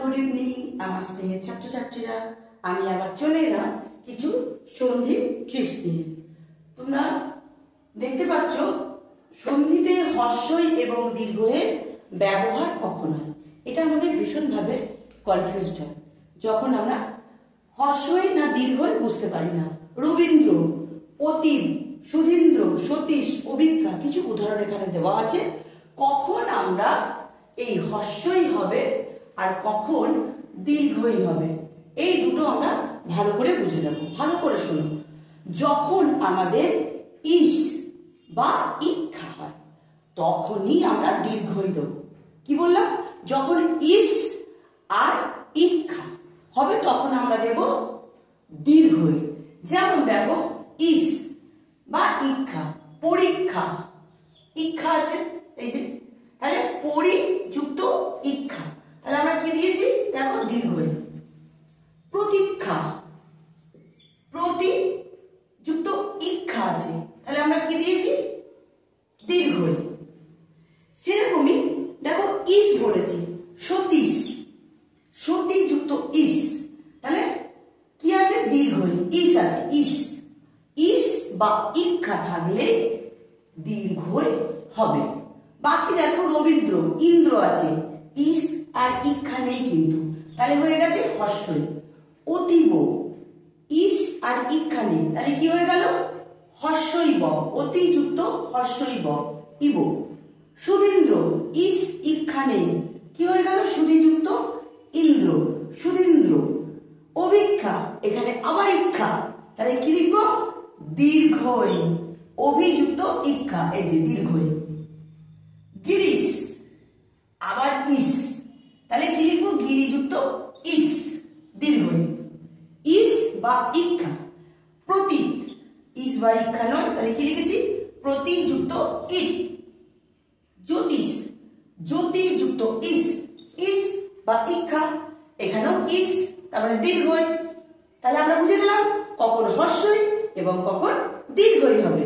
Good evening আমার স্নেহের ছাত্রছাত্রীরা। আমি আবার চলে এলাম কিছু সন্ধি ট্রিক্স নিয়ে। তোমরা দেখতে পাচ্ছ সন্ধিতে হর্ষই এবং দীর্ঘয়ের ব্যবহার কখন হয়, এটা আমাদের ভীষণভাবে কনফিউজড হয় যখন আমরা হর্ষই না দীর্ঘই বুঝতে পারি না। রবীন্দ্র, অতীব, সুধীন্দ্র, সতীশ, অভিজ্ঞা কিছু উদাহরণ এখানে দেওয়া আছে। কখন আমরা এই হর্ষই হবে আর কখন দীর্ঘই হবে, এই দুটো আমরা ভালো করে বুঝে নেব। ভালো করে শোনো, যখন আমাদের ইস বা ইক্ষা হয় তখনই আমরা দীর্ঘই দেব। কি বললাম? যখন ইস আর ইক্ষা হবে তখন আমরা দেব দীর্ঘই। যেমন দেখো, ইস বা ইক্ষা, পরীক্ষা, ইক্ষা আছে এই যে, তাহলে পরি যুক্ত ইক্ষা, তাহলে আমরা কি দিয়েছি? দেখো দীর্ঘই। প্রতীক্ষা, প্রতি যুক্ত ইক্ষা আছে, তাহলে আমরা কি দিয়েছি? দীর্ঘই। সেরকমই দেখো ইস বলেছি, সতীশ, সতী যুক্ত ইস, তাহলে কি আছে? দীর্ঘই। ইস আছে, ইস, ইস বা ইক্ষা থাকলে দীর্ঘই হবে। বাকি দেখো রবীন্দ্র, ইন্দ্র আছে, ইস আর ইক্ষা নেই কিন্তু, তাহলে হয়ে গেছে হর্ষই। অতীব, ইস আর ইক্ষা নেই, তাহলে কি হয়ে গেল? হর্ষইব, অতি যুক্ত হর্ষইব, ইব। সুধীন্দ্র, ইস ইক্ষা নেই, কি হয়ে গেল? সুধি যুক্ত ইন্দ্র, সুধীন্দ্র। অভিক্ষা, এখানে আবার ইক্ষা, তাহলে কি লিখব? দীর্ঘই, অভিযুক্ত ইক্ষা, এই যে দীর্ঘই। গিরিশ, আবার ইস, তাহলে কি লিখব? গিরিযুক্ত ইস, দীর্ঘই। ইস বা ইক্ষা। প্রতীক, ইস বা ইক্ষা নয়, তাহলে কি লিখেছি? প্রতীযুক্ত ইট। জ্যোতিষ, জ্যোতিযুক্ত ইস, ইস বা ইক্ষা, এখানেও ইস, তারপরে দীর্ঘই। তাহলে আমরা বুঝে গেলাম কখন হর্ষই এবং কখন দীর্ঘই হবে।